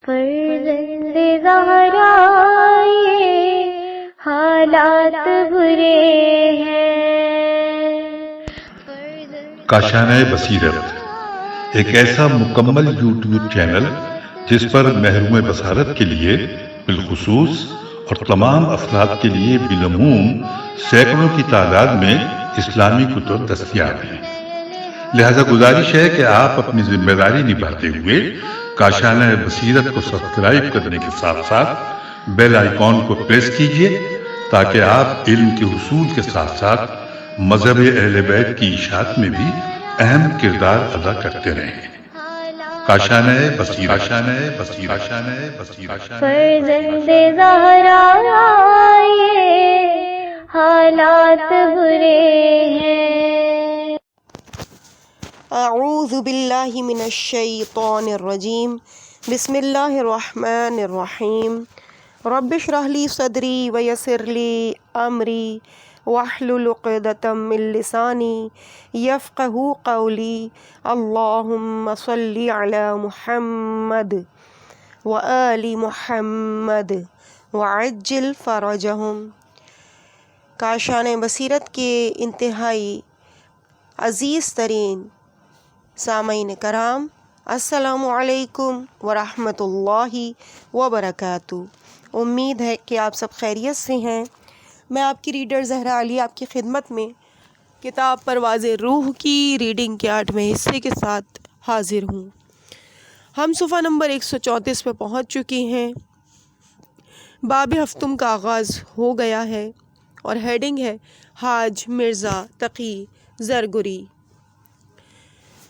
فرزند زہرا یہ حالات برے ہیں۔ کاشانہ بصیرت ایک ایسا مکمل یوٹیوب چینل جس پر محروم بصارت کے لیے بالخصوص اور تمام افراد کے لیے بالعموم سینکڑوں کی تعداد میں اسلامی کتب دستیاب ہیں۔ لہذا گزارش ہے کہ آپ اپنی ذمہ داری نبھاتے ہوئے کاشانہ بصیرت کو سبسکرائب کرنے کے ساتھ ساتھ بیل آئیکن کو پریس کیجیے تاکہ آپ علم کے حصول کے ساتھ ساتھ مذہب اہل بیت کی اشاعت میں بھی اہم کردار ادا کرتے رہیں۔ کاشانہ بصیرت۔ فرزند زہرا یہ حالات برے ہیں۔ اعوذ باللہ من الشیطان الرجیم، بسم اللہ الرحمن الرحیم۔ رب اشرح لی صدری ویسر لی امری واحلل عقدۃ من لسانی یفقہوا قولی۔ اللہم صلی علی محمد وآل محمد وعجل فرجہم۔ کاشانہ بصیرت کے انتہائی عزیز ترین سامعین کرام، السلام علیکم ورحمۃ اللہ وبرکاتہ۔ امید ہے کہ آپ سب خیریت سے ہیں۔ میں آپ کی ریڈر زہرا علی آپ کی خدمت میں کتاب پرواز روح کی ریڈنگ کے 8ویں حصے کے ساتھ حاضر ہوں۔ ہم صفحہ نمبر 134 پہ پہنچ چکے ہیں۔ باب ہفتم کا آغاز ہو گیا ہے اور ہیڈنگ ہے حاج مرزا تقی زرگری۔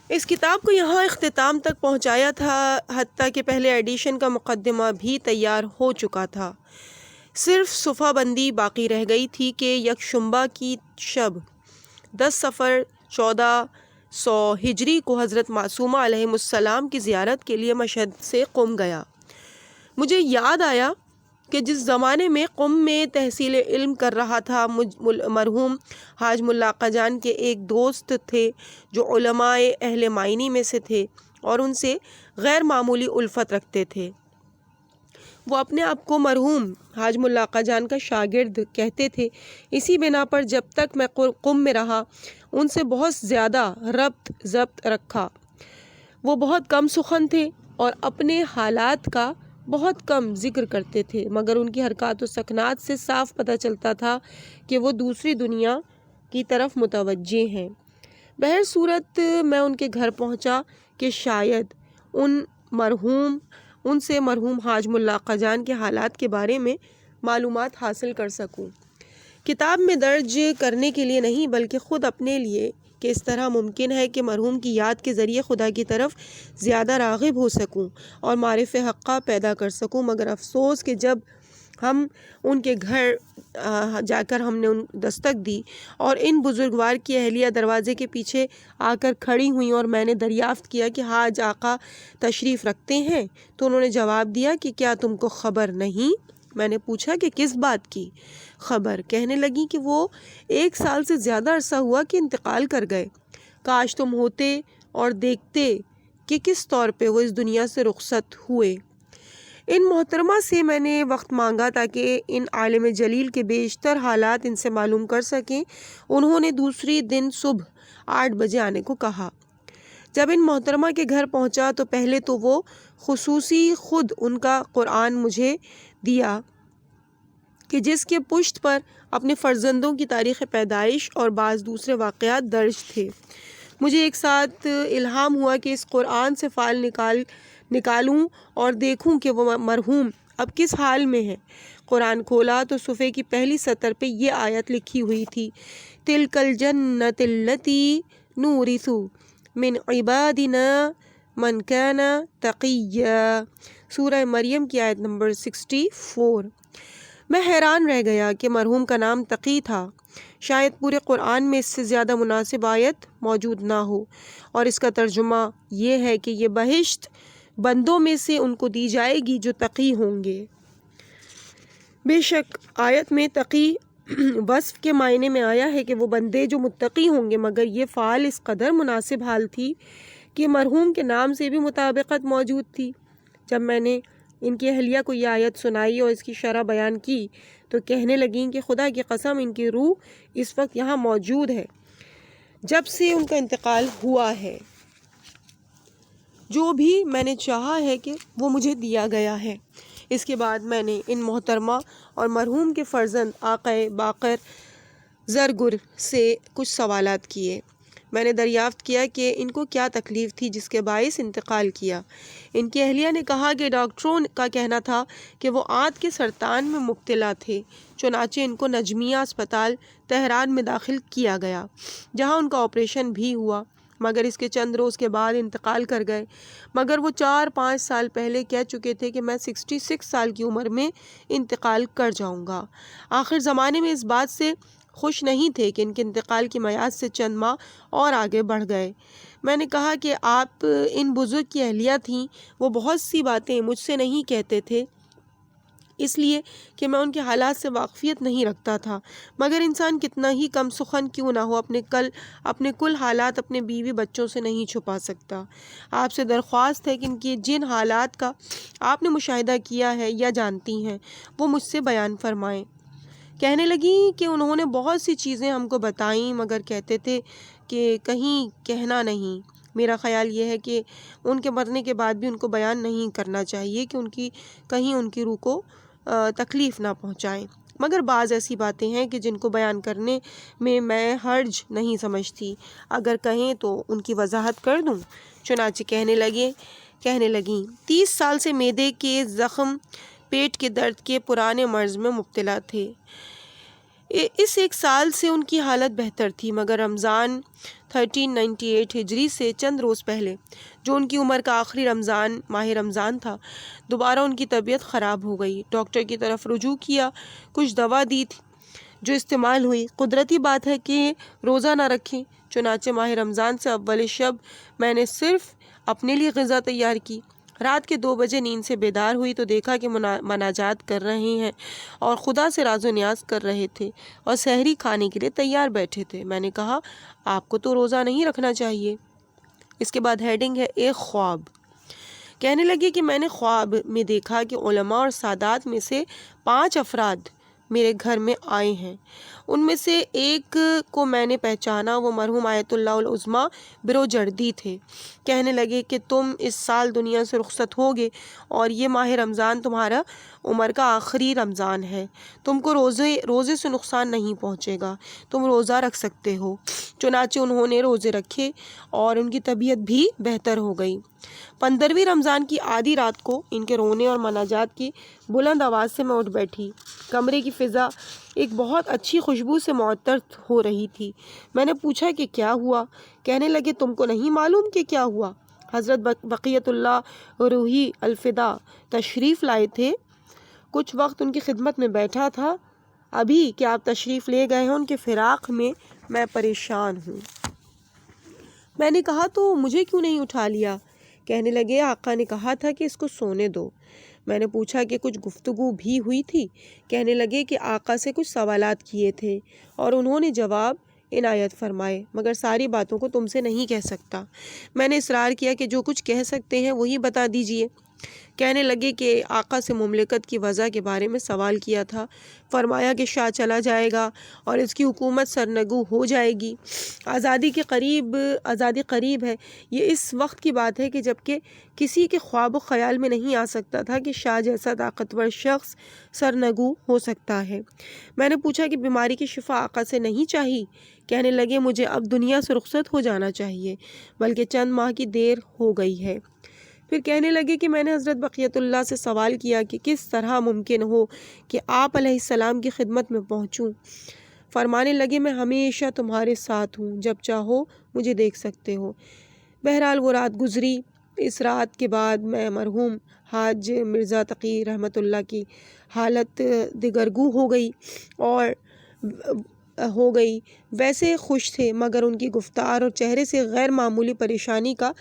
اس کتاب کو یہاں اختتام تک پہنچایا تھا، حتیٰ کہ پہلے ایڈیشن کا مقدمہ بھی تیار ہو چکا تھا۔ صرف صفحہ بندی باقی رہ گئی تھی کہ یکشنبہ کی شب 10 صفر 1400 ہجری کو حضرت معصومہ علیہ السلام کی زیارت کے لیے مشہد سے قم گیا۔ مجھے یاد آیا کہ جس زمانے میں قم میں تحصیل علم کر رہا تھا، مرحوم حاج ملا آقا جان کے ایک دوست تھے جو علماء اہل معنی میں سے تھے اور ان سے غیر معمولی الفت رکھتے تھے۔ وہ اپنے آپ کو مرحوم حاج ملا آقا جان کا شاگرد کہتے تھے۔ اسی بنا پر جب تک میں قم میں رہا ان سے بہت زیادہ ربط ضبط رکھا۔ وہ بہت کم سخن تھے اور اپنے حالات کا بہت کم ذکر کرتے تھے، مگر ان کی حرکات و سکنات سے صاف پتہ چلتا تھا کہ وہ دوسری دنیا کی طرف متوجہ ہیں۔ بہر صورت میں ان کے گھر پہنچا کہ شاید ان سے مرحوم حاج ملا آقا جان کے حالات کے بارے میں معلومات حاصل کر سکوں، کتاب میں درج کرنے کے لیے نہیں بلکہ خود اپنے لیے، کہ اس طرح ممکن ہے کہ مرحوم کی یاد کے ذریعے خدا کی طرف زیادہ راغب ہو سکوں اور معرف حقہ پیدا کر سکوں۔ مگر افسوس کہ جب ہم ان کے گھر جا کر ہم نے دستک دی اور ان بزرگوار کی اہلیہ دروازے کے پیچھے آ کر کھڑی ہوئیں اور میں نے دریافت کیا کہ حاج آقا تشریف رکھتے ہیں، تو انہوں نے جواب دیا کہ کیا تم کو خبر نہیں؟ میں نے پوچھا کہ کس بات کی خبر؟ کہنے لگی کہ وہ 1 سال سے زیادہ عرصہ ہوا کہ انتقال کر گئے۔ کاش تم ہوتے اور دیکھتے کہ کس طور پہ وہ اس دنیا سے رخصت ہوئے۔ ان محترمہ سے میں نے وقت مانگا تاکہ ان عالم جلیل کے بیشتر حالات ان سے معلوم کر سکیں۔ انہوں نے دوسری دن صبح 8 بجے آنے کو کہا۔ جب ان محترمہ کے گھر پہنچا تو پہلے تو وہ خصوصی خود ان کا قرآن مجھے دیا کہ جس کے پشت پر اپنے فرزندوں کی تاریخ پیدائش اور بعض دوسرے واقعات درج تھے۔ مجھے ایک ساتھ الہام ہوا کہ اس قرآن سے فال نکالوں اور دیکھوں کہ وہ مرحوم اب کس حال میں ہے۔ قرآن کھولا تو صفحے کی پہلی سطر پہ یہ آیت لکھی ہوئی تھی، تِلْكَ الْجَنَّةِ الَّتِي نُورِثُ مِنْ عِبَادِنَا مَنْ كَانَ تَقِيًّا، سورہ مریم کی آیت نمبر 64۔ میں حیران رہ گیا کہ مرحوم کا نام تقی تھا۔ شاید پورے قرآن میں اس سے زیادہ مناسب آیت موجود نہ ہو، اور اس کا ترجمہ یہ ہے کہ یہ بہشت بندوں میں سے ان کو دی جائے گی جو تقی ہوں گے۔ بے شک آیت میں تقی وصف کے معنی میں آیا ہے کہ وہ بندے جو متقی ہوں گے، مگر یہ فعل اس قدر مناسب حال تھی کہ مرحوم کے نام سے بھی مطابقت موجود تھی۔ جب میں نے ان کی اہلیہ کو یہ آیت سنائی اور اس کی شرح بیان کی تو کہنے لگیں کہ خدا کی قسم ان کی روح اس وقت یہاں موجود ہے جب سے ان کا انتقال ہوا ہے، جو بھی میں نے چاہا ہے کہ وہ مجھے دیا گیا ہے۔ اس کے بعد میں نے ان محترمہ اور مرحوم کے فرزند آقا باقر زرگر سے کچھ سوالات کیے۔ میں نے دریافت کیا کہ ان کو کیا تکلیف تھی جس کے باعث انتقال کیا۔ ان کی اہلیہ نے کہا کہ ڈاکٹروں کا کہنا تھا کہ وہ آنت کے سرطان میں مبتلا تھے، چنانچہ ان کو نجمیہ اسپتال تہران میں داخل کیا گیا، جہاں ان کا آپریشن بھی ہوا، مگر اس کے چند روز کے بعد انتقال کر گئے۔ مگر وہ 4-5 سال پہلے کہہ چکے تھے کہ میں 66 سال کی عمر میں انتقال کر جاؤں گا۔ آخر زمانے میں اس بات سے خوش نہیں تھے کہ ان کے انتقال کی میعاد سے چند ماہ اور آگے بڑھ گئے۔ میں نے کہا کہ آپ ان بزرگ کی اہلیہ تھیں، وہ بہت سی باتیں مجھ سے نہیں کہتے تھے اس لیے کہ میں ان کے حالات سے واقفیت نہیں رکھتا تھا، مگر انسان کتنا ہی کم سخن کیوں نہ ہو اپنے کل حالات اپنے بیوی بچوں سے نہیں چھپا سکتا۔ آپ سے درخواست ہے کہ ان کی جن حالات کا آپ نے مشاہدہ کیا ہے یا جانتی ہیں وہ مجھ سے بیان فرمائیں۔ کہنے لگیں کہ انہوں نے بہت سی چیزیں ہم کو بتائیں، مگر کہتے تھے کہ کہیں کہنا نہیں۔ میرا خیال یہ ہے کہ ان کے مرنے کے بعد بھی ان کو بیان نہیں کرنا چاہیے کہ کہیں ان کی روح کو تکلیف نہ پہنچائیں، مگر بعض ایسی باتیں ہیں کہ جن کو بیان کرنے میں حرج نہیں سمجھتی، اگر کہیں تو ان کی وضاحت کر دوں۔ چنانچہ کہنے لگیں 30 سال سے معدے کے زخم، پیٹ کے درد کے پرانے مرض میں مبتلا تھے۔ اس 1 سال سے ان کی حالت بہتر تھی، مگر رمضان 1398 ہجری سے چند روز پہلے، جو ان کی عمر کا آخری ماہ رمضان تھا، دوبارہ ان کی طبیعت خراب ہو گئی۔ ڈاکٹر کی طرف رجوع کیا، کچھ دوا دی تھی جو استعمال ہوئی۔ قدرتی بات ہے کہ روزہ نہ رکھیں، چنانچہ ماہ رمضان سے اول شب میں نے صرف اپنے لیے غذا تیار کی۔ رات کے 2 بجے نیند سے بیدار ہوئی تو دیکھا کہ مناجات کر رہے ہیں اور خدا سے راز و نیاز کر رہے تھے اور سحری کھانے کے لیے تیار بیٹھے تھے۔ میں نے کہا آپ کو تو روزہ نہیں رکھنا چاہیے۔ اس کے بعد ہیڈنگ ہے ایک خواب۔ کہنے لگے کہ میں نے خواب میں دیکھا کہ علماء اور سادات میں سے 5 افراد میرے گھر میں آئے ہیں۔ ان میں سے ایک کو میں نے پہچانا، وہ مرحوم آیت اللہ العظمیٰ بروجردی تھے۔ کہنے لگے کہ تم اس سال دنیا سے رخصت ہوگے اور یہ ماہ رمضان تمہارا عمر کا آخری رمضان ہے، تم کو روزے سے نقصان نہیں پہنچے گا، تم روزہ رکھ سکتے ہو۔ چنانچہ انہوں نے روزے رکھے اور ان کی طبیعت بھی بہتر ہو گئی۔ 15ویں رمضان کی آدھی رات کو ان کے رونے اور مناجات کی بلند آواز سے میں اٹھ بیٹھی۔ کمرے کی فضا ایک بہت اچھی خوشبو سے معطر ہو رہی تھی۔ میں نے پوچھا کہ کیا ہوا؟ کہنے لگے تم کو نہیں معلوم کہ کیا ہوا؟ حضرت بقیت اللہ روحی الفدا تشریف لائے تھے، کچھ وقت ان کی خدمت میں بیٹھا تھا، ابھی کہ آپ تشریف لے گئے ہیں، ان کے فراق میں پریشان ہوں۔ میں نے کہا تو مجھے کیوں نہیں اٹھا لیا؟ کہنے لگے آقا نے کہا تھا کہ اس کو سونے دو۔ میں نے پوچھا کہ کچھ گفتگو بھی ہوئی تھی؟ کہنے لگے کہ آقا سے کچھ سوالات کیے تھے اور انہوں نے جواب عنایت فرمائے، مگر ساری باتوں کو تم سے نہیں کہہ سکتا۔ میں نے اصرار کیا کہ جو کچھ کہہ سکتے ہیں وہی بتا دیجئے۔ کہنے لگے کہ آقا سے مملکت کی وضع کے بارے میں سوال کیا تھا، فرمایا کہ شاہ چلا جائے گا اور اس کی حکومت سرنگو ہو جائے گی، آزادی قریب ہے۔ یہ اس وقت کی بات ہے کہ جبکہ کسی کے خواب و خیال میں نہیں آ سکتا تھا کہ شاہ جیسا طاقتور شخص سرنگو ہو سکتا ہے۔ میں نے پوچھا کہ بیماری کی شفا آقا سے نہیں چاہی؟ کہنے لگے مجھے اب دنیا سے رخصت ہو جانا چاہیے، بلکہ چند ماہ کی دیر ہو گئی ہے۔ پھر کہنے لگے کہ میں نے حضرت بقیت اللہ سے سوال کیا کہ کس طرح ممکن ہو کہ آپ علیہ السلام کی خدمت میں پہنچوں۔ فرمانے لگے میں ہمیشہ تمہارے ساتھ ہوں، جب چاہو مجھے دیکھ سکتے ہو۔ بہرحال وہ رات گزری۔ اس رات کے بعد میں مرحوم حاج مرزا تقی رحمۃ اللہ کی حالت دگرگوں ہو گئی۔ ویسے خوش تھے، مگر ان کی گفتار اور چہرے سے غیر معمولی پریشانی کا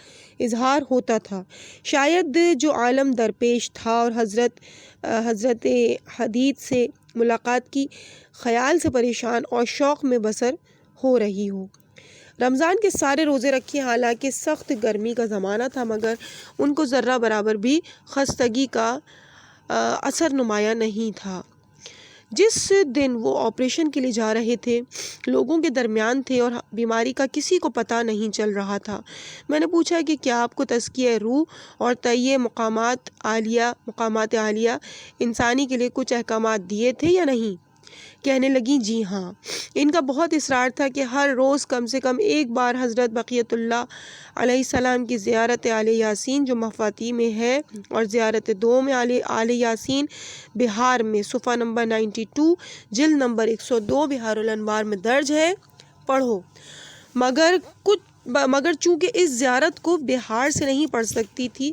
اظہار ہوتا تھا۔ شاید جو عالم درپیش تھا اور حضرت حدید سے ملاقات کی خیال سے پریشان اور شوق میں بسر ہو رہی ہو۔ رمضان کے سارے روزے رکھے، حالانکہ سخت گرمی کا زمانہ تھا، مگر ان کو ذرہ برابر بھی خستگی کا اثر نمایاں نہیں تھا۔ جس دن وہ آپریشن کے لیے جا رہے تھے لوگوں کے درمیان تھے اور بیماری کا کسی کو پتہ نہیں چل رہا تھا۔ میں نے پوچھا کہ کیا آپ کو تزکیہ روح اور تہیہ مقامات عالیہ انسانی کے لیے کچھ احکامات دیے تھے یا نہیں؟ کہنے لگیں جی ہاں، ان کا بہت اصرار تھا کہ ہر روز کم سے کم ایک بار حضرت بقیت اللہ علیہ السلام کی زیارت آل یاسین جو مفاتی میں ہے اور زیارت دوم آل یاسین بہار میں صفحہ نمبر 92 جلد نمبر 102 بہار الانوار میں درج ہے پڑھو۔ مگر چونکہ اس زیارت کو بہار سے نہیں پڑھ سکتی تھی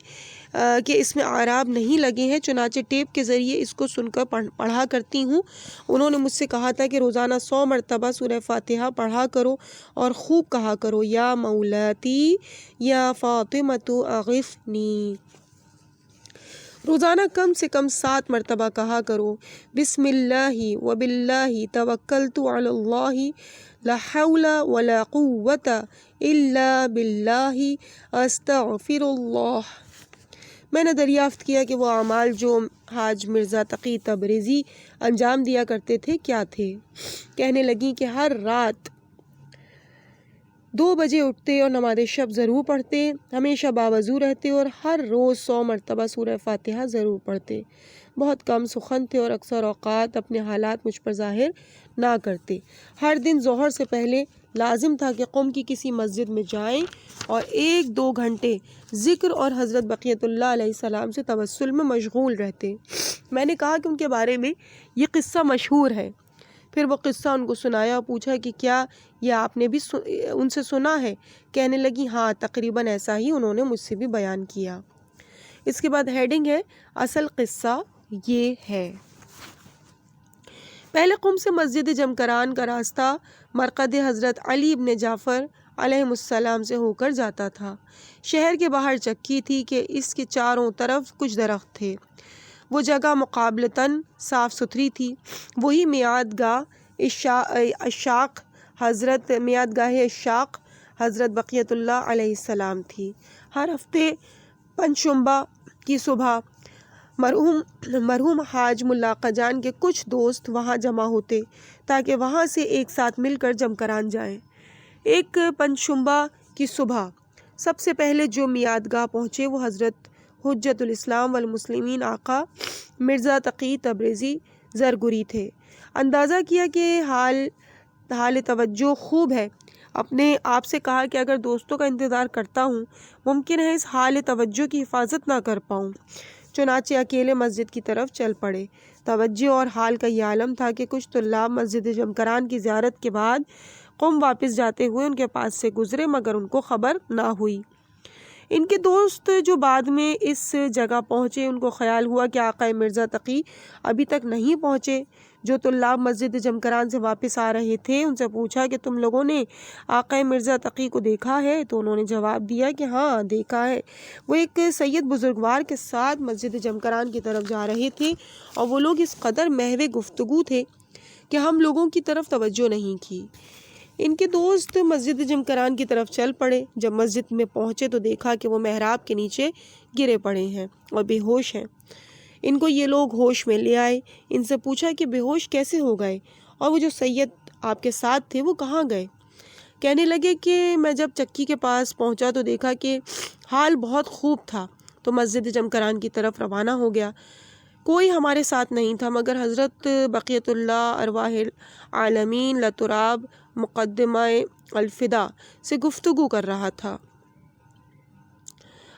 کہ اس میں اعراب نہیں لگے ہیں، چنانچہ ٹیپ کے ذریعے اس کو سن کر پڑھا کرتی ہوں۔ انہوں نے مجھ سے کہا تھا کہ روزانہ 100 مرتبہ سورہ فاتحہ پڑھا کرو اور خوب کہا کرو یا مولاتی یا فاطمۃ اغثنی۔ روزانہ کم سے کم 7 مرتبہ کہا کرو بسم اللہ وباللہ توکلت علی اللہ لا حول ولا قوت الا باللہ استغفر اللہ۔ میں نے دریافت کیا کہ وہ اعمال جو حاج مرزا تقی تبریزی انجام دیا کرتے تھے کیا تھے؟ کہنے لگیں کہ ہر رات 2 بجے اٹھتے اور نماز شب ضرور پڑھتے، ہمیشہ باوضو رہتے اور ہر روز 100 مرتبہ سورہ فاتحہ ضرور پڑھتے۔ بہت کم سخن تھے اور اکثر اوقات اپنے حالات مجھ پر ظاہر نہ کرتے۔ ہر دن ظہر سے پہلے لازم تھا کہ قم کی کسی مسجد میں جائیں اور 1-2 گھنٹے ذکر اور حضرت بقیت اللہ علیہ السلام سے توسل میں مشغول رہتے۔ میں نے کہا کہ ان کے بارے میں یہ قصہ مشہور ہے۔ پھر وہ قصہ ان کو سنایا اور پوچھا کہ کیا یہ آپ نے بھی ان سے سنا ہے؟ کہنے لگی ہاں، تقریباً ایسا ہی انہوں نے مجھ سے بھی بیان کیا۔ اس کے بعد ہیڈنگ ہے اصل قصہ یہ ہے۔ پہلے قم سے مسجد جمکران کا راستہ مرقد حضرت علی ابن جعفر علیہ السلام سے ہو کر جاتا تھا۔ شہر کے باہر چکی تھی کہ اس کے چاروں طرف کچھ درخت تھے۔ وہ جگہ مقابلتاً صاف ستھری تھی۔ وہی میعاد گاہ اشاق حضرت بقیت اللہ علیہ السلام تھی۔ ہر ہفتے پنجشنبہ کی صبح مرحوم حاج ملاقہ جان کے کچھ دوست وہاں جمع ہوتے تاکہ وہاں سے ایک ساتھ مل کر جمکران جائیں۔ ایک پنجشنبہ کی صبح سب سے پہلے جو میعاد گاہ پہنچے وہ حضرت حجت الاسلام والمسلمین آقا مرزا تقی تبریزی زرگری تھے۔ اندازہ کیا کہ حال توجہ خوب ہے۔ اپنے آپ سے کہا کہ اگر دوستوں کا انتظار کرتا ہوں ممکن ہے اس حال توجہ کی حفاظت نہ کر پاؤں۔ چنانچہ اکیلے مسجد کی طرف چل پڑے۔ توجہ اور حال کا یہ عالم تھا کہ کچھ طلاب مسجد جمکران کی زیارت کے بعد قم واپس جاتے ہوئے ان کے پاس سے گزرے مگر ان کو خبر نہ ہوئی۔ ان کے دوست جو بعد میں اس جگہ پہنچے ان کو خیال ہوا کہ آقا مرزا تقی ابھی تک نہیں پہنچے۔ جو طلاب مسجد جمکران سے واپس آ رہے تھے ان سے پوچھا کہ تم لوگوں نے آقا مرزا تقی کو دیکھا ہے؟ تو انہوں نے جواب دیا کہ ہاں دیکھا ہے۔ وہ ایک سید بزرگوار کے ساتھ مسجد جمکران کی طرف جا رہے تھے اور وہ لوگ اس قدر محو گفتگو تھے کہ ہم لوگوں کی طرف توجہ نہیں کی۔ ان کے دوست مسجد جمکران کی طرف چل پڑے۔ جب مسجد میں پہنچے تو دیکھا کہ وہ محراب کے نیچے گرے پڑے ہیں اور بے ہوش ہیں۔ ان کو یہ لوگ ہوش میں لے آئے۔ ان سے پوچھا کہ بے ہوش کیسے ہو گئے اور وہ جو سید آپ کے ساتھ تھے وہ کہاں گئے؟ کہنے لگے کہ میں جب چکی کے پاس پہنچا تو دیکھا کہ حال بہت خوب تھا تو مسجد جمکران کی طرف روانہ ہو گیا۔ کوئی ہمارے ساتھ نہیں تھا مگر حضرت بقیت اللہ ارواح العالمین لتراب مقدمہ الفدا سے گفتگو کر رہا تھا،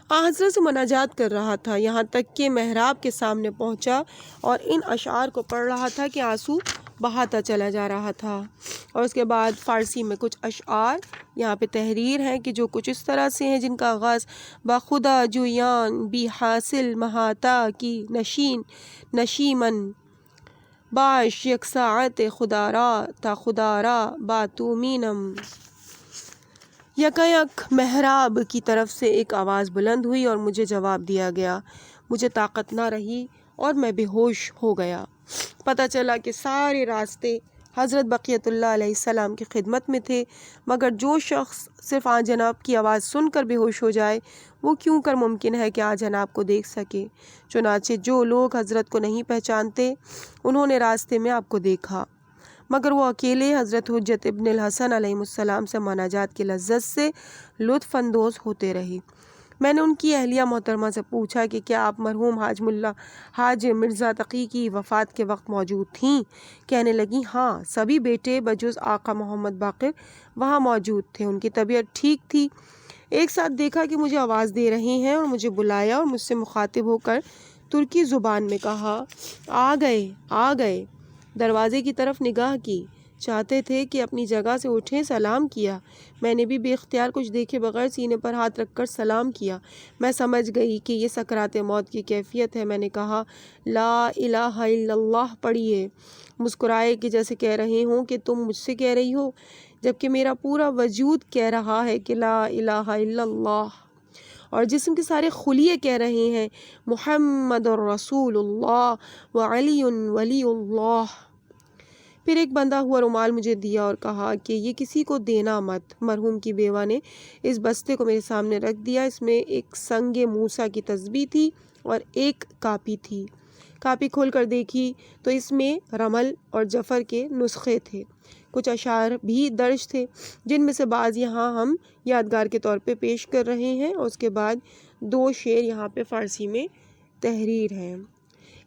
حضرت سے مناجات کر رہا تھا، یہاں تک کہ محراب کے سامنے پہنچا اور ان اشعار کو پڑھ رہا تھا کہ آنسو بہاتا چلا جا رہا تھا۔ اور اس کے بعد فارسی میں کچھ اشعار یہاں پہ تحریر ہیں کہ جو کچھ اس طرح سے ہیں جن کا آغاز بخدا جویان بھی حاصل مہاتا کی نشیمن باش یک ساعت خدارا تا خدارا باتو مینم۔ یک محراب کی طرف سے ایک آواز بلند ہوئی اور مجھے جواب دیا گیا۔ مجھے طاقت نہ رہی اور میں بے ہوش ہو گیا۔ پتہ چلا کہ سارے راستے حضرت بقیت اللہ علیہ السلام کی خدمت میں تھے، مگر جو شخص صرف آن جناب کی آواز سن کر بے ہوش ہو جائے وہ کیوں کر ممکن ہے کہ آن جناب کو دیکھ سکے؟ چنانچہ جو لوگ حضرت کو نہیں پہچانتے انہوں نے راستے میں آپ کو دیکھا، مگر وہ اکیلے حضرت حجت ابن الحسن علیہ السلام سے مناجات کی لذت سے لطف اندوز ہوتے رہے۔ میں نے ان کی اہلیہ محترمہ سے پوچھا کہ کیا آپ مرحوم حاج مرزا تقی کی وفات کے وقت موجود تھیں؟ کہنے لگیں ہاں، سبھی بیٹے بجز آقا محمد باقر وہاں موجود تھے، ان کی طبیعت ٹھیک تھی۔ ایک ساتھ دیکھا کہ مجھے آواز دے رہے ہیں اور مجھے بلایا اور مجھ سے مخاطب ہو کر ترکی زبان میں کہا آ گئے۔ دروازے کی طرف نگاہ کی، چاہتے تھے کہ اپنی جگہ سے اٹھیں، سلام کیا۔ میں نے بھی بے اختیار کچھ دیکھے بغیر سینے پر ہاتھ رکھ کر سلام کیا۔ میں سمجھ گئی کہ یہ سکرات موت کی کیفیت ہے۔ میں نے کہا لا الہ الا اللہ پڑھیے۔ مسکرائے کہ جیسے کہہ رہے ہوں کہ تم مجھ سے کہہ رہی ہو، جبکہ میرا پورا وجود کہہ رہا ہے کہ لا الہ الا اللہ، اور جسم کے سارے خلیے کہہ رہے ہیں محمد رسول اللہ وعلی ولی اللہ۔ پھر ایک بندھا ہوا رومال مجھے دیا اور کہا کہ یہ کسی کو دینا مت۔ مرحوم کی بیوہ نے اس بستے کو میرے سامنے رکھ دیا۔ اس میں ایک سنگ موسیٰ کی تسبیح تھی اور ایک کاپی تھی۔ کاپی کھول کر دیکھی تو اس میں رمل اور جعفر کے نسخے تھے، کچھ اشعار بھی درج تھے، جن میں سے بعض یہاں ہم یادگار کے طور پہ پیش کر رہے ہیں، اور اس کے بعد 2 شعر یہاں پہ فارسی میں تحریر ہیں۔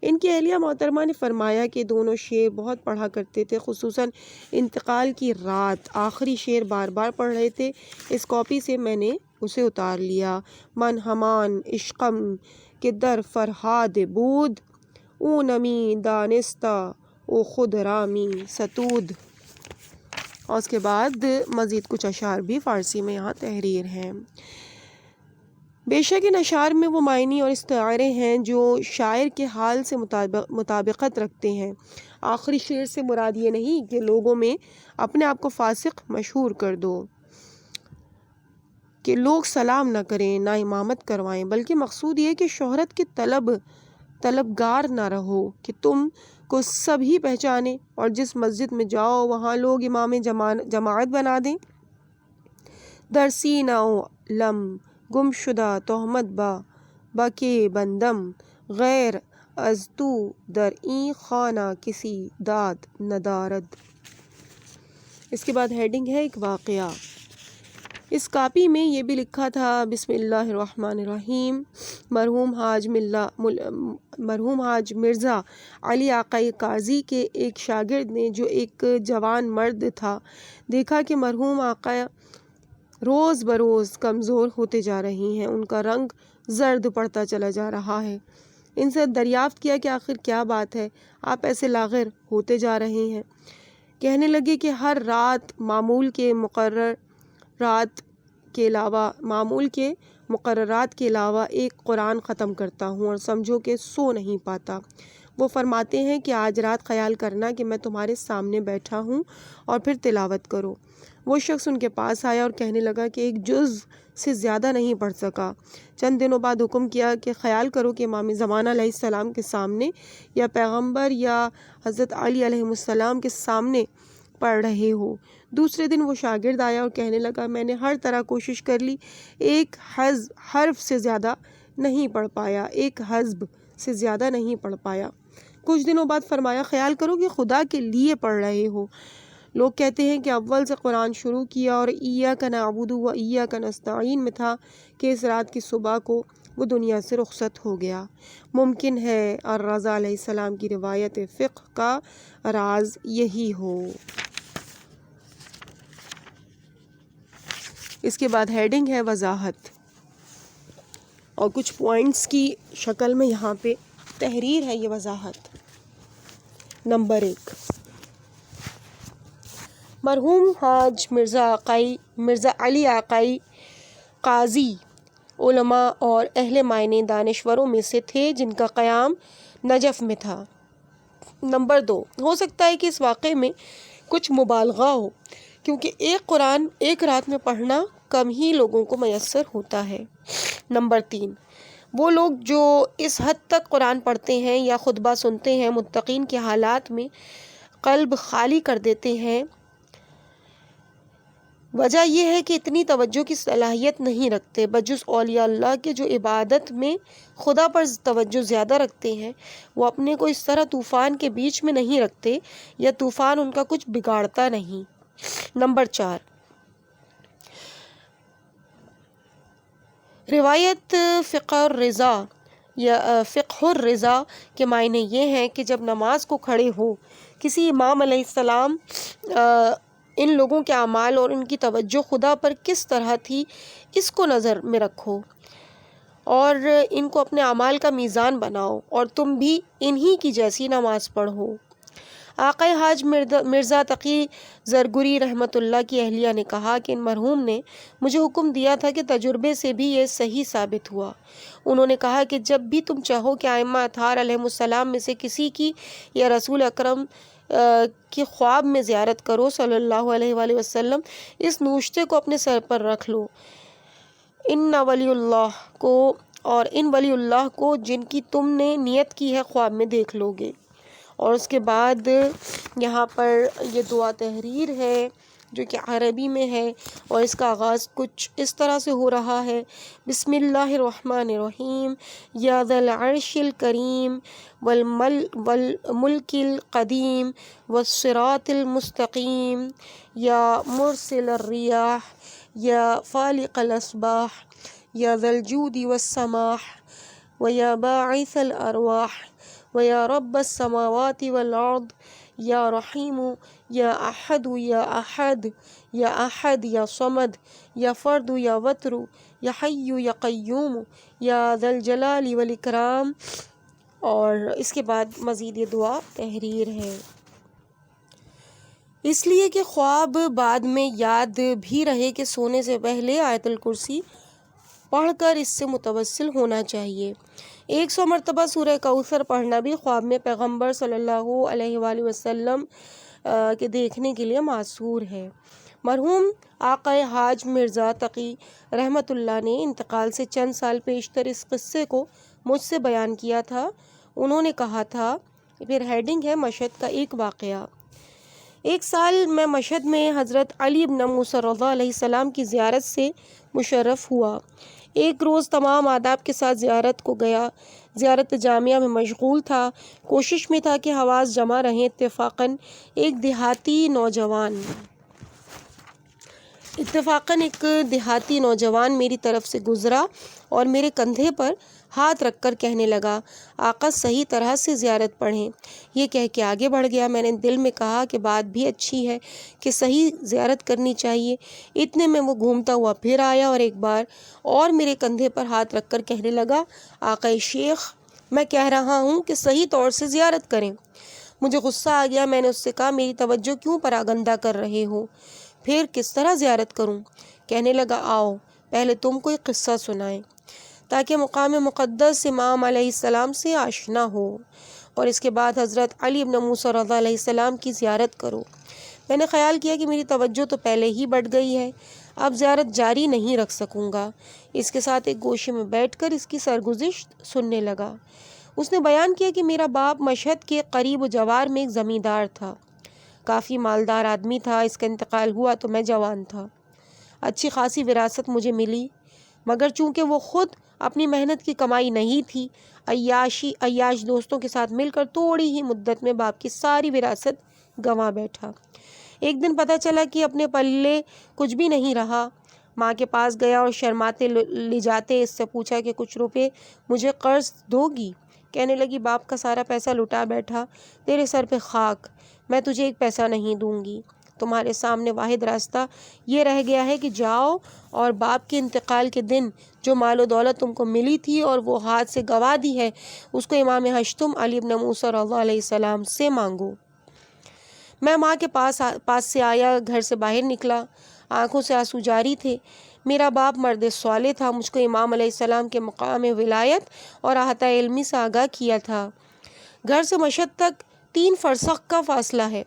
ان کی اہلیہ محترمہ نے فرمایا کہ دونوں شعر بہت پڑھا کرتے تھے، خصوصاً انتقال کی رات آخری شعر بار بار پڑھ رہے تھے۔ اس کاپی سے میں نے اسے اتار لیا۔ من ہمان عشقم کے در فرہاد بود، او نمی دانستہ او خود رامی ستود۔ اور اس کے بعد مزید کچھ اشعار بھی فارسی میں یہاں تحریر ہیں۔ بے شک ان اشعار میں وہ معنی اور استعارے ہیں جو شاعر کے حال سے مطابقت رکھتے ہیں۔ آخری شعر سے مراد یہ نہیں کہ لوگوں میں اپنے آپ کو فاسق مشہور کر دو، کہ لوگ سلام نہ کریں، نہ امامت کروائیں، بلکہ مقصود یہ کہ شہرت کے طلبگار نہ رہو کہ تم کو سب ہی پہچانے، اور جس مسجد میں جاؤ وہاں لوگ امام جماعت بنا دیں۔ در سینہ و لم گم شدہ تہمت با کے بندم، غیر از تو در این خانہ کسی داد ندارد۔ اس کے بعد ہیڈنگ ہے ایک واقعہ۔ اس کاپی میں یہ بھی لکھا تھا بسم اللہ الرحمن الرحیم۔ مرحوم حاج مرزا علی آقائی قاضی کے ایک شاگرد نے، جو ایک جوان مرد تھا، دیکھا کہ مرحوم آقا روز بروز کمزور ہوتے جا رہی ہیں، ان کا رنگ زرد پڑتا چلا جا رہا ہے۔ ان سے دریافت کیا کہ آخر کیا بات ہے، آپ ایسے لاغر ہوتے جا رہے ہیں؟ کہنے لگے کہ ہر رات معمول کے مقررات کے علاوہ ایک قرآن ختم کرتا ہوں اور سمجھو کہ سو نہیں پاتا۔ وہ فرماتے ہیں کہ آج رات خیال کرنا کہ میں تمہارے سامنے بیٹھا ہوں اور پھر تلاوت کرو۔ وہ شخص ان کے پاس آیا اور کہنے لگا کہ ایک جز سے زیادہ نہیں پڑھ سکا۔ چند دنوں بعد حکم کیا کہ خیال کرو کہ امام زمانہ علیہ السلام کے سامنے یا پیغمبر یا حضرت علی علیہ السلام کے سامنے پڑھ رہے ہو۔ دوسرے دن وہ شاگرد آیا اور کہنے لگا میں نے ہر طرح کوشش کر لی، ایک حرف سے زیادہ نہیں پڑھ پایا، ایک حزب سے زیادہ نہیں پڑھ پایا۔ کچھ دنوں بعد فرمایا خیال کرو کہ خدا کے لیے پڑھ رہے ہو۔ لوگ کہتے ہیں کہ اول سے قرآن شروع کیا اور ایاک نعبد و ایاک نستعین میں تھا کہ اس رات کی صبح کو وہ دنیا سے رخصت ہو گیا۔ ممکن ہے الرضا علیہ السلام کی روایت فقہ کا راز یہی ہو۔ اس کے بعد ہیڈنگ ہے وضاحت، اور کچھ پوائنٹس کی شکل میں یہاں پہ تحریر ہے یہ وضاحت۔ نمبر 1، مرحوم حاج مرزا علی آقائی قاضی علماء اور اہل معنی دانشوروں میں سے تھے جن کا قیام نجف میں تھا۔ نمبر 2، ہو سکتا ہے کہ اس واقعے میں کچھ مبالغہ ہو، کیونکہ ایک قرآن ایک رات میں پڑھنا کم ہی لوگوں کو میسر ہوتا ہے۔ نمبر 3، وہ لوگ جو اس حد تک قرآن پڑھتے ہیں یا خطبہ سنتے ہیں، متقین کے حالات میں قلب خالی کر دیتے ہیں، وجہ یہ ہے کہ اتنی توجہ کی صلاحیت نہیں رکھتے، بجز اولیاء اللہ کے جو عبادت میں خدا پر توجہ زیادہ رکھتے ہیں، وہ اپنے کو اس طرح طوفان کے بیچ میں نہیں رکھتے یا طوفان ان کا کچھ بگاڑتا نہیں۔ نمبر 4، روایت فقہ الرضا یا فقہ الرضا کے معنی یہ ہیں کہ جب نماز کو کھڑے ہو کسی امام علیہ السلام ان لوگوں کے اعمال اور ان کی توجہ خدا پر کس طرح تھی اس کو نظر میں رکھو اور ان کو اپنے اعمال کا میزان بناؤ اور تم بھی انہی کی جیسی نماز پڑھو۔ آقا حاج مرزا تقی زرگری رحمۃ اللہ کی اہلیہ نے کہا کہ ان مرحوم نے مجھے حکم دیا تھا کہ تجربے سے بھی یہ صحیح ثابت ہوا۔ انہوں نے کہا کہ جب بھی تم چاہو کہ ائمہ اطہار علیہ السلام میں سے کسی کی یا رسول اکرم کی خواب میں زیارت کرو صلی اللہ علیہ وآلہ وسلم، اس نوشتے کو اپنے سر پر رکھ لو، ان ولی اللہ کو جن کی تم نے نیت کی ہے خواب میں دیکھ لو گے۔ اور اس کے بعد یہاں پر یہ دعا تحریر ہے جو کہ عربی میں ہے اور اس کا آغاز کچھ اس طرح سے ہو رہا ہے، بسم اللہ الرحمن الرحیم، یا ذا العرش الکریم والملک القدیم والصراط المستقیم، یا مرسل الریاح، یا فالق الاصباح، یا ذا الجود والسماح، ویا باعث الارواح، ویا رب السماوات والارض، یا رحیم، یا احد، یا احد، یا احد، یا صمد، یا فرد، یا وتر، یا حی، یا قیوم، یا ذا الجلال والاکرام۔ اور اس کے بعد مزید یہ دعا تحریر ہے، اس لیے کہ خواب بعد میں یاد بھی رہے کہ سونے سے پہلے آیت الکرسی پڑھ کر اس سے متوسل ہونا چاہیے۔ 100 مرتبہ سورہ کوثر پڑھنا بھی خواب میں پیغمبر صلی اللہ علیہ وآلہ وسلم کے دیکھنے کے لیے معصور ہے۔ مرحوم آقا حاج مرزا تقی رحمۃ اللہ نے انتقال سے چند سال پیشتر اس قصے کو مجھ سے بیان کیا تھا۔ انہوں نے کہا تھا، پھر ہیڈنگ ہے مشہد کا ایک واقعہ۔ ایک سال میں مشہد میں حضرت علی بن موسیٰ رضا علیہ السلام کی زیارت سے مشرف ہوا۔ ایک روز تمام آداب کے ساتھ زیارت کو گیا، زیارت جامعہ میں مشغول تھا، کوشش میں تھا کہ حواس جمع رہیں۔ اتفاقاً ایک دیہاتی نوجوان میری طرف سے گزرا اور میرے کندھے پر ہاتھ رکھ کر کہنے لگا، آقا صحیح طرح سے زیارت پڑھیں۔ یہ کہہ کے آگے بڑھ گیا۔ میں نے دل میں کہا کہ بات بھی اچھی ہے کہ صحیح زیارت کرنی چاہیے۔ اتنے میں وہ گھومتا ہوا پھر آیا اور ایک بار اور میرے کندھے پر ہاتھ رکھ کر کہنے لگا، آقا شیخ میں کہہ رہا ہوں کہ صحیح طور سے زیارت کریں۔ مجھے غصہ آ گیا۔ میں نے اس سے کہا، میری توجہ کیوں پراگندہ کر رہے ہو؟ پھر کس طرح زیارت کروں؟ کہنے لگا، آؤ پہلے تم کو ایک قصہ سنائیں تاکہ مقام مقدس امام علیہ السلام سے آشنا ہو، اور اس کے بعد حضرت علی بن موسیٰ رضا علیہ السلام کی زیارت کرو۔ میں نے خیال کیا کہ میری توجہ تو پہلے ہی بڑھ گئی ہے، اب زیارت جاری نہیں رکھ سکوں گا۔ اس کے ساتھ ایک گوشے میں بیٹھ کر اس کی سرگزشت سننے لگا۔ اس نے بیان کیا کہ میرا باپ مشہد کے قریب و جوار میں ایک زمیندار تھا، کافی مالدار آدمی تھا۔ اس کا انتقال ہوا تو میں جوان تھا۔ اچھی خاصی وراثت مجھے ملی، مگر چونکہ وہ خود اپنی محنت کی کمائی نہیں تھی، عیاش دوستوں کے ساتھ مل کر تھوڑی ہی مدت میں باپ کی ساری وراثت گنوا بیٹھا۔ ایک دن پتہ چلا کہ اپنے پلے کچھ بھی نہیں رہا۔ ماں کے پاس گیا اور شرماتے لجاتے اس سے پوچھا کہ کچھ روپے مجھے قرض دو گی؟ کہنے لگی، باپ کا سارا پیسہ لٹا بیٹھا، تیرے سر پہ خاک، میں تجھے ایک پیسہ نہیں دوں گی۔ تمہارے سامنے واحد راستہ یہ رہ گیا ہے کہ جاؤ اور باپ کے انتقال کے دن جو مال و دولت تم کو ملی تھی اور وہ ہاتھ سے گوا دی ہے، اس کو امام ہشتم علی بن موسیٰ رضا علیہ السلام سے مانگو۔ میں ماں کے پاس سے آیا، گھر سے باہر نکلا، آنکھوں سے آنسو جاری تھے۔ میرا باپ مرد صالح تھا، مجھ کو امام علیہ السلام کے مقام ولایت اور احاطہ علمی سے آگاہ کیا تھا۔ گھر سے مشہد تک 3 فرسخ کا فاصلہ ہے۔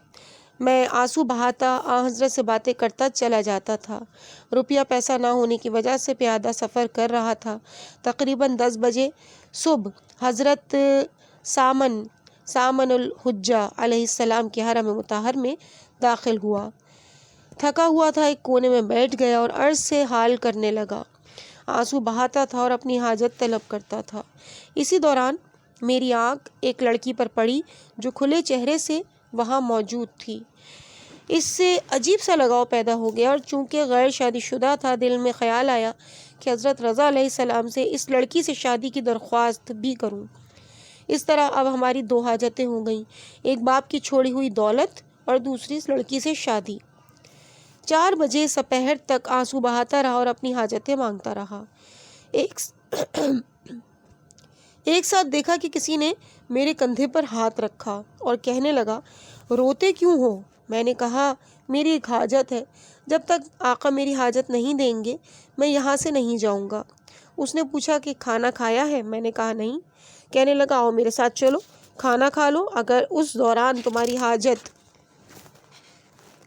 میں آنسو بہاتا حضرت سے باتیں کرتا چلا جاتا تھا۔ روپیہ پیسہ نہ ہونے کی وجہ سے پیادہ سفر کر رہا تھا۔ تقریباً 10 بجے صبح حضرت سامن الحجہ علیہ السلام کے حرم مطہر میں داخل ہوا۔ تھکا ہوا تھا، ایک کونے میں بیٹھ گیا اور عرض سے حال کرنے لگا، آنسو بہاتا تھا اور اپنی حاجت طلب کرتا تھا۔ اسی دوران میری آنکھ ایک لڑکی پر پڑی جو کھلے چہرے سے وہاں موجود تھی۔ اس سے عجیب سا لگاؤ پیدا ہو گیا، اور چونکہ غیر شادی شدہ تھا، دل میں خیال آیا کہ حضرت رضا علیہ السلام سے اس لڑکی سے شادی کی درخواست بھی کروں۔ اس طرح اب ہماری دو حاجتیں ہو گئیں، ایک باپ کی چھوڑی ہوئی دولت اور دوسری اس لڑکی سے شادی۔ 4 بجے سپہر تک آنسو بہاتا رہا اور اپنی حاجتیں مانگتا رہا۔ ایک ساتھ دیکھا کہ کسی نے میرے کندھے پر ہاتھ رکھا اور کہنے لگا، روتے کیوں ہو؟ میں نے کہا، میری ایک حاجت ہے، جب تک آقا میری حاجت نہیں دیں گے میں یہاں سے نہیں جاؤں گا۔ اس نے پوچھا کہ کھانا کھایا ہے؟ میں نے کہا نہیں۔ کہنے لگا، آؤ میرے ساتھ چلو، کھانا کھا لو، اگر اس دوران تمہاری حاجت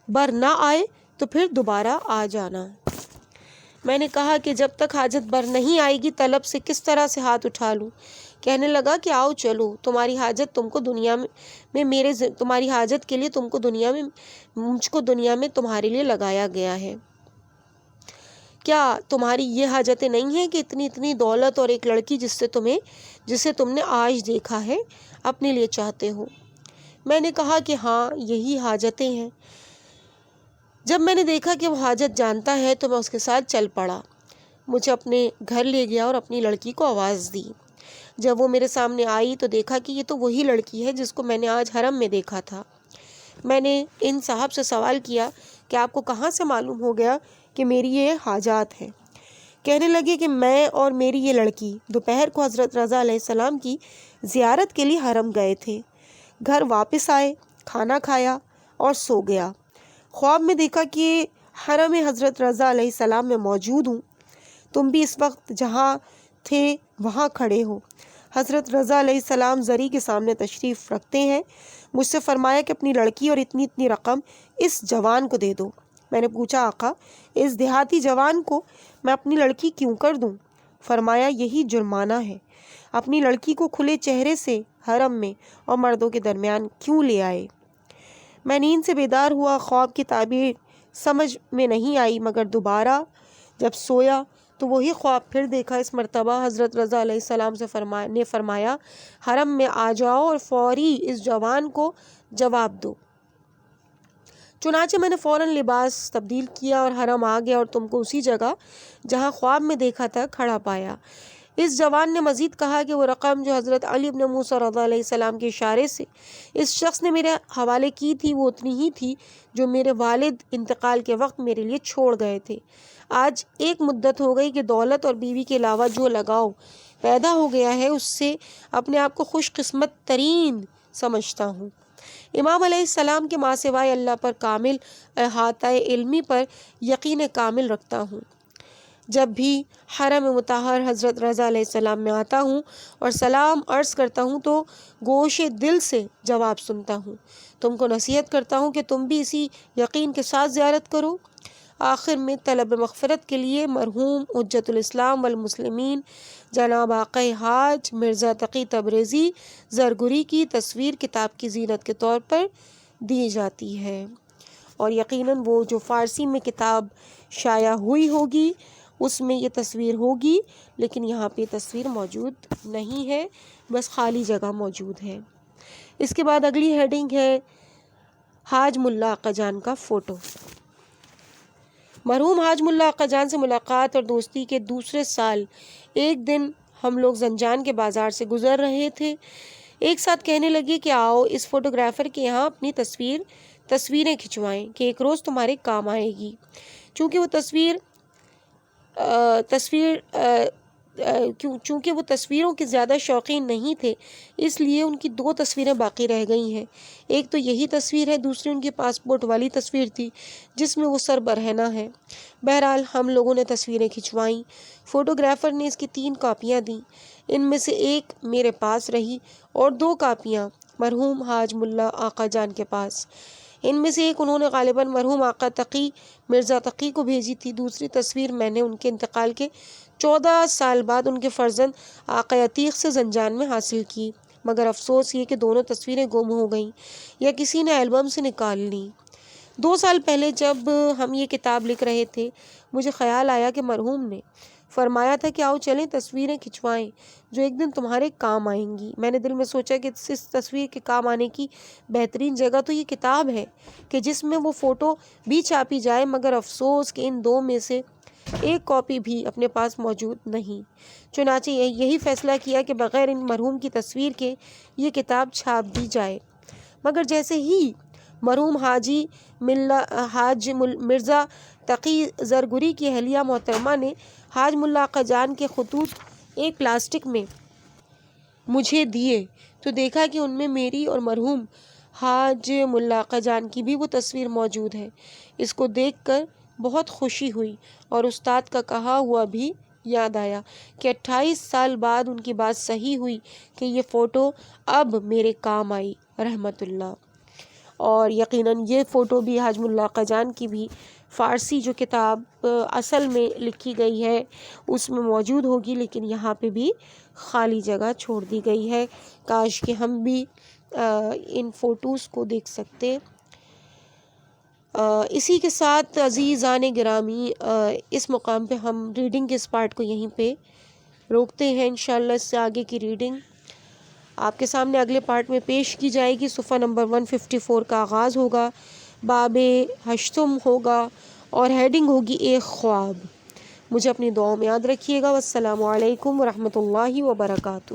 بر نہ آئے تو پھر دوبارہ آ جانا۔ میں نے کہا کہ جب تک حاجت بر نہیں آئے گی طلب سے کس طرح سے ہاتھ اٹھا لوں؟ کہنے لگا کہ آؤ چلو، تمہاری حاجت تم کو دنیا میں تمہاری حاجت کے لیے تم کو دنیا میں مجھ کو دنیا میں تمہارے لیے لگایا گیا ہے۔ کیا تمہاری یہ حاجتیں نہیں ہیں کہ اتنی دولت اور ایک لڑکی جسے تم نے آج دیکھا ہے اپنے لیے چاہتے ہو؟ میں نے کہا کہ ہاں، یہی حاجتیں ہیں۔ جب میں نے دیکھا کہ وہ حاجت جانتا ہے تو میں اس کے ساتھ چل پڑا، مجھے اپنے گھر لے گیا اور اپنی لڑکی کو آواز دی۔ جب وہ میرے سامنے آئی تو دیکھا کہ یہ تو وہی لڑکی ہے جس کو میں نے آج حرم میں دیکھا تھا۔ میں نے ان صاحب سے سوال کیا کہ آپ کو کہاں سے معلوم ہو گیا کہ میری یہ حاجات ہیں؟ کہنے لگے کہ میں اور میری یہ لڑکی دوپہر کو حضرت رضا علیہ السلام کی زیارت کے لیے حرم گئے تھے، گھر واپس آئے، کھانا کھایا اور سو گیا۔ خواب میں دیکھا کہ حرم حضرت رضا علیہ السلام میں موجود ہوں، تم بھی اس وقت جہاں تھے وہاں کھڑے ہو۔ حضرت رضا علیہ السلام زری کے سامنے تشریف رکھتے ہیں۔ مجھ سے فرمایا کہ اپنی لڑکی اور اتنی رقم اس جوان کو دے دو۔ میں نے پوچھا، آقا اس دیہاتی جوان کو میں اپنی لڑکی کیوں کر دوں؟ فرمایا، یہی جرمانہ ہے، اپنی لڑکی کو کھلے چہرے سے حرم میں اور مردوں کے درمیان کیوں لے آئے؟ میں نیند سے بیدار ہوا، خواب کی تعبیر سمجھ میں نہیں آئی، مگر دوبارہ جب سویا تو وہی خواب پھر دیکھا۔ اس مرتبہ حضرت رضا علیہ السلام نے فرمایا، حرم میں آ جاؤ اور فوری اس جوان کو جواب دو۔ چنانچہ میں نے فوراً لباس تبدیل کیا اور حرم آ گیا اور تم کو اسی جگہ جہاں خواب میں دیکھا تھا کھڑا پایا۔ اس جوان نے مزید کہا کہ وہ رقم جو حضرت علی بن موسیٰ رضی علیہ السلام کے اشارے سے اس شخص نے میرے حوالے کی تھی وہ اتنی ہی تھی جو میرے والد انتقال کے وقت میرے لیے چھوڑ گئے تھے۔ آج ایک مدت ہو گئی کہ دولت اور بیوی کے علاوہ جو لگاؤ پیدا ہو گیا ہے اس سے اپنے آپ کو خوش قسمت ترین سمجھتا ہوں۔ امام علیہ السلام کے ماں سوائے اللہ پر کامل احاطہ علمی پر یقین کامل رکھتا ہوں۔ جب بھی حرم مطہر حضرت رضا علیہ السلام میں آتا ہوں اور سلام عرض کرتا ہوں تو گوش دل سے جواب سنتا ہوں۔ تم کو نصیحت کرتا ہوں کہ تم بھی اسی یقین کے ساتھ زیارت کرو۔ آخر میں طلب مغفرت کے لیے مرحوم حجت الاسلام والمسلمین جناب آقا حاج مرزا تقی تبریزی زرگری کی تصویر کتاب کی زینت کے طور پر دی جاتی ہے، اور یقیناً وہ جو فارسی میں کتاب شائع ہوئی ہوگی اس میں یہ تصویر ہوگی، لیکن یہاں پہ تصویر موجود نہیں ہے، بس خالی جگہ موجود ہے۔ اس کے بعد اگلی ہیڈنگ ہے حاج ملا آقا جان کا فوٹو۔ مرحوم حاج ملا آقا جان سے ملاقات اور دوستی کے دوسرے سال ایک دن ہم لوگ زنجان کے بازار سے گزر رہے تھے، ایک ساتھ کہنے لگے کہ آؤ اس فوٹوگرافر کے یہاں اپنی تصویریں کھنچوائیں کہ ایک روز تمہارے کام آئے گی۔ چونکہ وہ تصویروں کے زیادہ شوقین نہیں تھے، اس لیے ان کی 2 تصویریں باقی رہ گئی ہیں۔ ایک تو یہی تصویر ہے، دوسری ان کی پاسپورٹ والی تصویر تھی جس میں وہ سر برہنہ ہے۔ بہرحال ہم لوگوں نے تصویریں کھنچوائیں، فوٹوگرافر نے اس کی 3 کاپیاں دیں، ان میں سے ایک میرے پاس رہی اور 2 کاپیاں مرحوم حاج ملا آقا جان کے پاس۔ ان میں سے ایک انہوں نے غالباً مرحوم آقا تقی مرزا تقی کو بھیجی تھی، دوسری تصویر میں نے ان کے انتقال کے 14 سال بعد ان کے فرزند آقا عتیق سے زنجان میں حاصل کی۔ مگر افسوس یہ کہ دونوں تصویریں گم ہو گئیں یا کسی نے البم سے نکال لیں۔ 2 سال پہلے جب ہم یہ کتاب لکھ رہے تھے مجھے خیال آیا کہ مرحوم نے فرمایا تھا کہ آؤ چلیں تصویریں کھنچوائیں جو ایک دن تمہارے کام آئیں گی۔ میں نے دل میں سوچا کہ اس تصویر کے کام آنے کی بہترین جگہ تو یہ کتاب ہے کہ جس میں وہ فوٹو بھی چھاپی جائے، مگر افسوس کہ ان 2 میں سے ایک کاپی بھی اپنے پاس موجود نہیں۔ چنانچہ یہی فیصلہ کیا کہ بغیر ان مرحوم کی تصویر کے یہ کتاب چھاپ دی جائے۔ مگر جیسے ہی مرحوم حاج مرزا تقی زرگری کی اہلیہ محترمہ نے حاج ملا آقا جان کے خطوط ایک پلاسٹک میں مجھے دیے تو دیکھا کہ ان میں میری اور مرحوم حاج ملا آقا جان کی بھی وہ تصویر موجود ہے۔ اس کو دیکھ کر بہت خوشی ہوئی اور استاد کا کہا ہوا بھی یاد آیا کہ 28 سال بعد ان کی بات صحیح ہوئی کہ یہ فوٹو اب میرے کام آئی رحمت اللہ۔ اور یقیناً یہ فوٹو بھی حاج ملا آقا جان کی بھی فارسی جو کتاب اصل میں لکھی گئی ہے اس میں موجود ہوگی، لیکن یہاں پہ بھی خالی جگہ چھوڑ دی گئی ہے۔ کاش کہ ہم بھی ان فوٹوز کو دیکھ سکتے۔ اسی کے ساتھ عزیزان گرامی اس مقام پہ ہم ریڈنگ کے اس پارٹ کو یہیں پہ روکتے ہیں۔ انشاءاللہ اس سے آگے کی ریڈنگ آپ کے سامنے اگلے پارٹ میں پیش کی جائے گی۔ صفحہ نمبر 154 کا آغاز ہوگا، باب 8 ہوگا اور ہیڈنگ ہوگی ایک خواب۔ مجھے اپنی دعاؤں میں یاد رکھیے گا۔ والسلام علیکم ورحمۃ اللہ وبرکاتہ۔